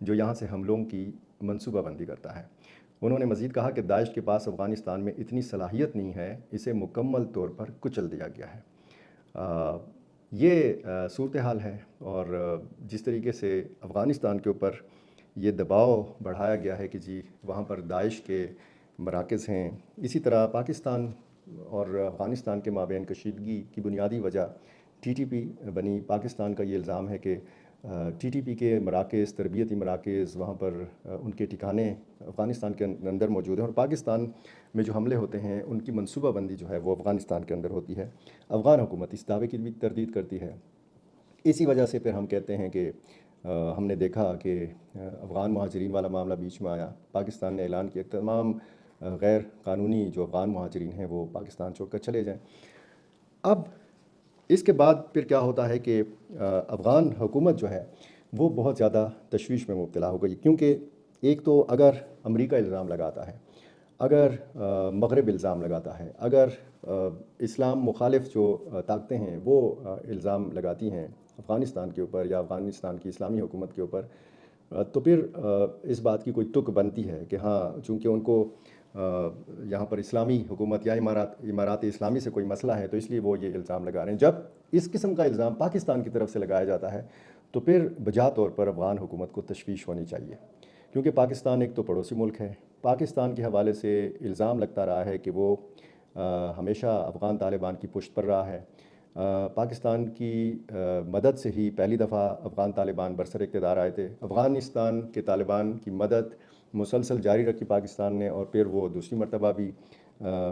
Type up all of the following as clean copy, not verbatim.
جو یہاں سے حملوں کی منصوبہ بندی کرتا ہے۔ انہوں نے مزید کہا کہ داعش کے پاس افغانستان میں اتنی صلاحیت نہیں ہے، اسے مکمل طور پر کچل دیا گیا ہے۔ یہ صورتحال ہے، اور جس طریقے سے افغانستان کے اوپر یہ دباؤ بڑھایا گیا ہے کہ جی وہاں پر داعش کے مراکز ہیں، اسی طرح پاکستان اور افغانستان کے مابین کشیدگی کی بنیادی وجہ ٹی ٹی پی بنی۔ پاکستان کا یہ الزام ہے کہ ٹی ٹی پی کے مراکز، تربیتی مراکز، وہاں پر ان کے ٹھکانے افغانستان کے اندر موجود ہیں، اور پاکستان میں جو حملے ہوتے ہیں ان کی منصوبہ بندی جو ہے وہ افغانستان کے اندر ہوتی ہے۔ افغان حکومت اس دعوے کی بھی تردید کرتی ہے۔ اسی وجہ سے پھر ہم کہتے ہیں کہ ہم نے دیکھا کہ افغان مہاجرین والا معاملہ بیچ میں آیا، پاکستان نے اعلان کیا کہ تمام غیر قانونی جو افغان مہاجرین ہیں وہ پاکستان چھوڑ کر چلے جائیں۔ اب اس کے بعد پھر کیا ہوتا ہے کہ افغان حکومت جو ہے وہ بہت زیادہ تشویش میں مبتلا ہو گئی، کیونکہ ایک تو اگر امریکہ الزام لگاتا ہے، اگر مغرب الزام لگاتا ہے، اگر اسلام مخالف جو طاقتیں ہیں وہ الزام لگاتی ہیں افغانستان کے اوپر یا افغانستان کی اسلامی حکومت کے اوپر، تو پھر اس بات کی کوئی تک بنتی ہے کہ ہاں چونکہ ان کو یہاں پر اسلامی حکومت یا امارات اسلامی سے کوئی مسئلہ ہے تو اس لیے وہ یہ الزام لگا رہے ہیں۔ جب اس قسم کا الزام پاکستان کی طرف سے لگایا جاتا ہے تو پھر بجا طور پر افغان حکومت کو تشویش ہونی چاہیے، کیونکہ پاکستان ایک تو پڑوسی ملک ہے۔ پاکستان کے حوالے سے الزام لگتا رہا ہے کہ وہ ہمیشہ افغان طالبان کی پشت پر رہا ہے۔ پاکستان کی مدد سے ہی پہلی دفعہ افغان طالبان برسر اقتدار آئے تھے۔ افغانستان کے طالبان کی مدد مسلسل جاری رکھی پاکستان نے، اور پھر وہ دوسری مرتبہ بھی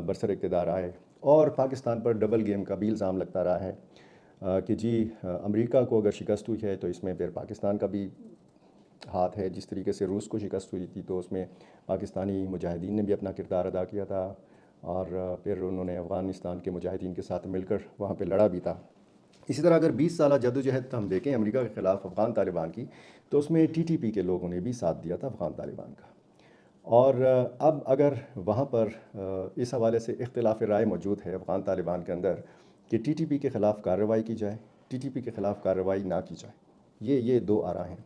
برسر اقتدار آئے، اور پاکستان پر ڈبل گیم کا بھی الزام لگتا رہا ہے کہ جی امریکہ کو اگر شکست ہوئی ہے تو اس میں پھر پاکستان کا بھی ہاتھ ہے۔ جس طریقے سے روس کو شکست ہوئی تھی تو اس میں پاکستانی مجاہدین نے بھی اپنا کردار ادا کیا تھا، اور پھر انہوں نے افغانستان کے مجاہدین کے ساتھ مل کر وہاں پہ لڑا بھی تھا۔ اسی طرح اگر 20 سالہ جدوجہد ہم دیکھیں امریکہ کے خلاف افغان طالبان کی، تو اس میں ٹی ٹی پی کے لوگوں نے بھی ساتھ دیا تھا افغان طالبان کا۔ اور اب اگر وہاں پر اس حوالے سے اختلاف رائے موجود ہے افغان طالبان کے اندر کہ ٹی ٹی پی کے خلاف کارروائی کی جائے، ٹی ٹی پی کے خلاف کارروائی نہ کی جائے، یہ دو آراء ہیں۔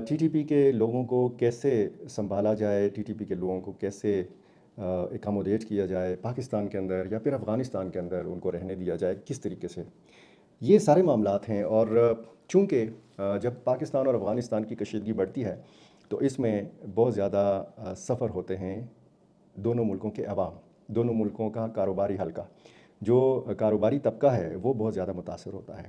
ٹی ٹی پی کے لوگوں کو کیسے سنبھالا جائے، ٹی ٹی پی کے لوگوں کو کیسے اکاموڈیٹ کیا جائے پاکستان کے اندر یا پھر افغانستان کے اندر ان کو رہنے دیا جائے کس طریقے سے، یہ سارے معاملات ہیں۔ اور چونکہ جب پاکستان اور افغانستان کی کشیدگی بڑھتی ہے تو اس میں بہت زیادہ سفر ہوتے ہیں دونوں ملکوں کے عوام، دونوں ملکوں کا کاروباری حلقہ، جو کاروباری طبقہ ہے وہ بہت زیادہ متاثر ہوتا ہے۔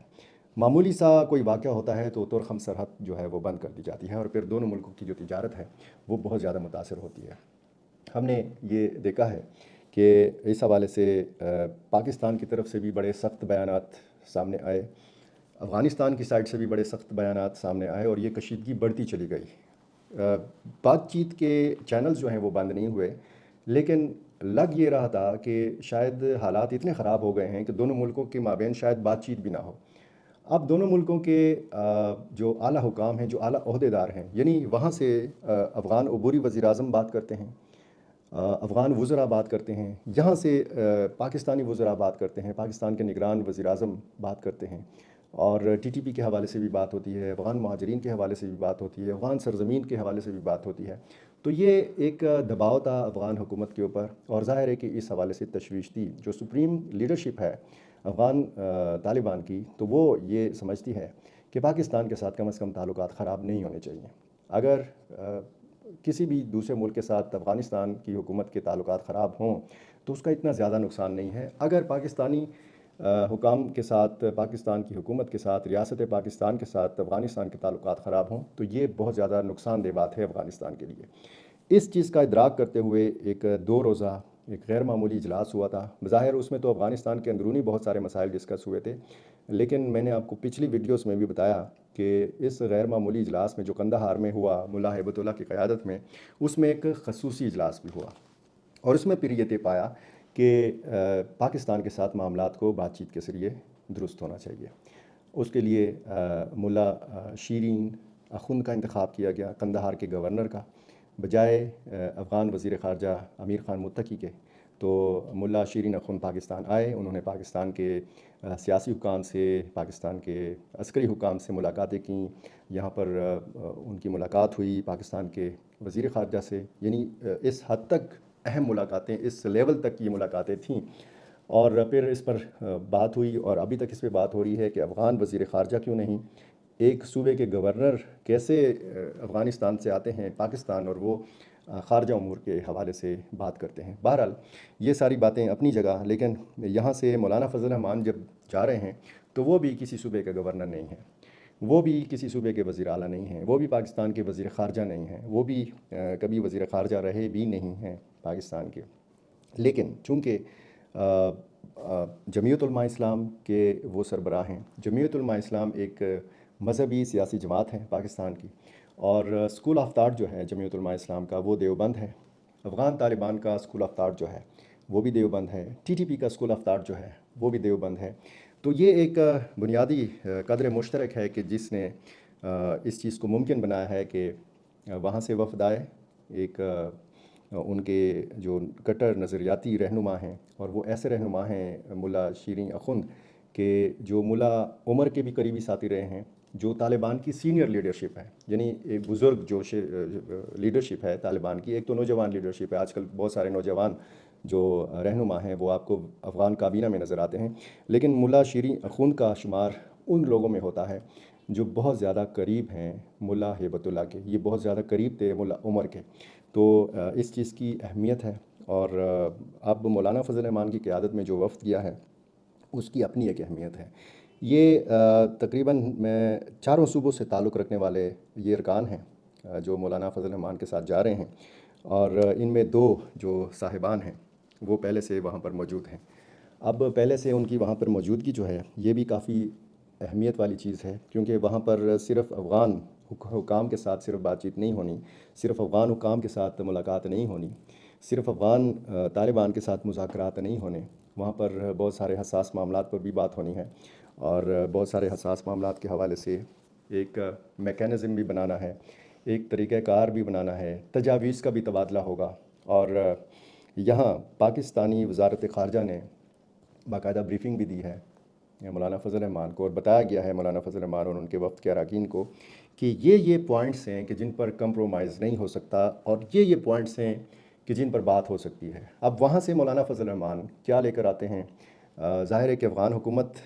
معمولی سا کوئی واقعہ ہوتا ہے تو ترخم سرحد جو ہے وہ بند کر دی جاتی ہے، اور پھر دونوں ملکوں کی جو تجارت ہے وہ بہت زیادہ متاثر ہوتی ہے۔ ہم نے یہ دیکھا ہے کہ اس حوالے سے پاکستان کی طرف سے بھی بڑے سخت بیانات سامنے آئے، افغانستان کی سائڈ سے بھی بڑے سخت بیانات سامنے آئے، اور یہ کشیدگی بڑھتی چلی گئی۔ بات چیت کے چینلز جو ہیں وہ بند نہیں ہوئے، لیکن لگ یہ رہا تھا کہ شاید حالات اتنے خراب ہو گئے ہیں کہ دونوں ملکوں کے مابین شاید بات چیت بھی نہ ہو۔ اب دونوں ملکوں کے جو اعلیٰ حکام ہیں، جو اعلیٰ عہدیدار ہیں، یعنی وہاں سے افغان عبوری وزیر اعظم بات کرتے ہیں، افغان وزراء بات کرتے ہیں، یہاں سے پاکستانی وزراء بات کرتے ہیں، پاکستان کے نگران وزیر اعظم بات کرتے ہیں، اور ٹی ٹی پی کے حوالے سے بھی بات ہوتی ہے، افغان مہاجرین کے حوالے سے بھی بات ہوتی ہے، افغان سرزمین کے حوالے سے بھی بات ہوتی ہے۔ تو یہ ایک دباؤ تھا افغان حکومت کے اوپر، اور ظاہر ہے کہ اس حوالے سے تشویش تھی۔ جو سپریم لیڈرشپ ہے افغان طالبان کی، تو وہ یہ سمجھتی ہے کہ پاکستان کے ساتھ کم از کم تعلقات خراب نہیں ہونے چاہیے۔ اگر کسی بھی دوسرے ملک کے ساتھ افغانستان کی حکومت کے تعلقات خراب ہوں تو اس کا اتنا زیادہ نقصان نہیں ہے۔ اگر پاکستانی حکام کے ساتھ، پاکستان کی حکومت کے ساتھ، ریاست پاکستان کے ساتھ افغانستان کے تعلقات خراب ہوں تو یہ بہت زیادہ نقصان دہ بات ہے افغانستان کے لیے۔ اس چیز کا ادراک کرتے ہوئے ایک 2 روزہ ایک غیر معمولی اجلاس ہوا تھا۔ بظاہر اس میں تو افغانستان کے اندرونی بہت سارے مسائل ڈسکس ہوئے تھے، لیکن میں نے آپ کو پچھلی ویڈیوز میں بھی بتایا کہ اس غیر معمولی اجلاس میں جو قندھار میں ہوا ملا ہیبت اللہ کی قیادت میں، اس میں ایک خصوصی اجلاس بھی ہوا، اور اس میں پھر یہ طے پایا کہ پاکستان کے ساتھ معاملات کو بات چیت کے ذریعے درست ہونا چاہیے۔ اس کے لیے ملا شیرین اخند کا انتخاب کیا گیا قندھار کے گورنر کا، بجائے افغان وزیر خارجہ امیر خان متقی کے۔ تو ملا شیرین اخوند پاکستان آئے، انہوں نے پاکستان کے سیاسی حکام سے، پاکستان کے عسکری حکام سے ملاقاتیں کیں، یہاں پر ان کی ملاقات ہوئی پاکستان کے وزیر خارجہ سے، یعنی اس حد تک اہم ملاقاتیں، اس لیول تک کی ملاقاتیں تھیں۔ اور پھر اس پر بات ہوئی، اور ابھی تک اس پہ بات ہو رہی ہے کہ افغان وزیر خارجہ کیوں نہیں، ایک صوبے کے گورنر کیسے افغانستان سے آتے ہیں پاکستان اور وہ خارجہ امور کے حوالے سے بات کرتے ہیں۔ بہرحال یہ ساری باتیں اپنی جگہ، لیکن یہاں سے مولانا فضل الرحمان جب جا رہے ہیں تو وہ بھی کسی صوبے کے گورنر نہیں ہیں، وہ بھی کسی صوبے کے وزیر اعلیٰ نہیں ہیں، وہ بھی پاکستان کے وزیر خارجہ نہیں ہیں، وہ بھی کبھی وزیر خارجہ رہے بھی نہیں ہیں پاکستان کے۔ لیکن چونکہ جمعیت علماء اسلام کے وہ سربراہ ہیں، جمعیت علماء اسلام ایک مذہبی سیاسی جماعت ہے پاکستان کی، اور اسکول آف تھاٹ جو ہے جمعیت علماء اسلام کا وہ دیوبند ہے، افغان طالبان کا اسکول آف تھاٹ جو ہے وہ بھی دیوبند ہے، ٹی ٹی پی کا اسکول آف تھاٹ جو ہے وہ بھی دیوبند ہے۔ تو یہ ایک بنیادی قدر مشترک ہے کہ جس نے اس چیز کو ممکن بنایا ہے کہ وہاں سے وفد آئے، ایک ان کے جو کٹر نظریاتی رہنما ہیں، اور وہ ایسے رہنما ہیں ملا شیرین اخوند کہ جو ملا عمر کے بھی قریبی ساتھی رہے ہیں، جو طالبان کی سینئر لیڈرشپ ہے، یعنی ایک بزرگ جو لیڈرشپ ہے طالبان کی، ایک تو نوجوان لیڈرشپ ہے، آج کل بہت سارے نوجوان جو رہنما ہیں وہ آپ کو افغان کابینہ میں نظر آتے ہیں، لیکن ملا شیرین اخوند کا شمار ان لوگوں میں ہوتا ہے جو بہت زیادہ قریب ہیں ملا ہیبت اللہ کے، یہ بہت زیادہ قریب تھے ملا عمر کے۔ تو اس چیز کی اہمیت ہے، اور اب مولانا فضل الرحمان کی قیادت میں جو وفد گیا ہے اس کی اپنی ایک اہمیت ہے۔ یہ تقریباً میں چاروں صوبوں سے تعلق رکھنے والے یہ ارکان ہیں جو مولانا فضل الرحمان کے ساتھ جا رہے ہیں، اور ان میں دو جو صاحبان ہیں وہ پہلے سے وہاں پر موجود ہیں۔ اب پہلے سے ان کی وہاں پر موجودگی جو ہے یہ بھی کافی اہمیت والی چیز ہے، کیونکہ وہاں پر صرف افغان حکام کے ساتھ صرف بات چیت نہیں ہونی، صرف افغان حکام کے ساتھ ملاقات نہیں ہونی، صرف افغان طالبان کے ساتھ مذاکرات نہیں ہونے، وہاں پر بہت سارے حساس معاملات پر بھی بات ہونی ہے، اور بہت سارے حساس معاملات کے حوالے سے ایک میکینزم بھی بنانا ہے، ایک طریقہ کار بھی بنانا ہے، تجاویز کا بھی تبادلہ ہوگا۔ اور یہاں پاکستانی وزارت خارجہ نے باقاعدہ بریفنگ بھی دی ہے مولانا فضل الرحمان کو، اور بتایا گیا ہے مولانا فضل الرحمان اور ان کے وفد کے اراکین کو کہ یہ پوائنٹس ہیں کہ جن پر کمپرومائز نہیں ہو سکتا، اور یہ پوائنٹس ہیں کہ جن پر بات ہو سکتی ہے۔ اب وہاں سے مولانا فضل الرحمان کیا لے کر آتے ہیں؟ ظاہر ہے کہ افغان حکومت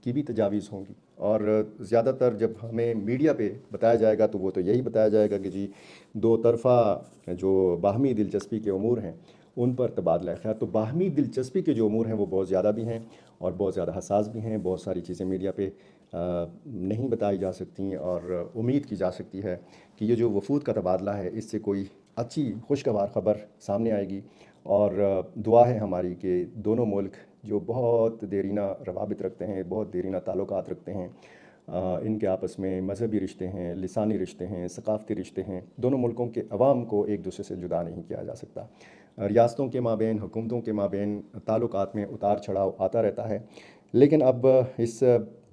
کی بھی تجاویز ہوں گی، اور زیادہ تر جب ہمیں میڈیا پہ بتایا جائے گا تو وہ تو یہی بتایا جائے گا کہ جی دو طرفہ جو باہمی دلچسپی کے امور ہیں ان پر تبادلہ خیال۔ تو باہمی دلچسپی کے جو امور ہیں وہ بہت زیادہ بھی ہیں اور بہت زیادہ حساس بھی ہیں، بہت ساری چیزیں میڈیا پہ نہیں بتائی جا سکتی، اور امید کی جا سکتی ہے کہ یہ جو وفود کا تبادلہ ہے اس سے کوئی اچھی خوشگوار خبر سامنے آئے گی، اور دعا ہے ہماری کہ دونوں ملک جو بہت دیرینہ روابط رکھتے ہیں، بہت دیرینہ تعلقات رکھتے ہیں، ان کے آپس میں مذہبی رشتے ہیں، لسانی رشتے ہیں، ثقافتی رشتے ہیں، دونوں ملکوں کے عوام کو ایک دوسرے سے جدا نہیں کیا جا سکتا۔ ریاستوں کے مابین، حکومتوں کے مابین تعلقات میں اتار چڑھاؤ آتا رہتا ہے، لیکن اب اس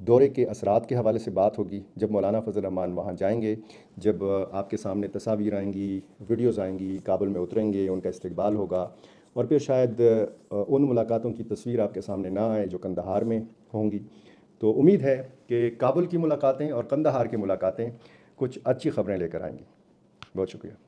دورے کے اثرات کے حوالے سے بات ہوگی جب مولانا فضل الرحمان وہاں جائیں گے، جب آپ کے سامنے تصاویر آئیں گی، ویڈیوز آئیں گی، کابل میں اتریں گے، ان کا استقبال ہوگا، اور پھر شاید ان ملاقاتوں کی تصویر آپ کے سامنے نہ آئے جو قندھار میں ہوں گی۔ تو امید ہے کہ کابل کی ملاقاتیں اور قندھار کی ملاقاتیں کچھ اچھی خبریں لے کر آئیں گی۔ بہت شکریہ۔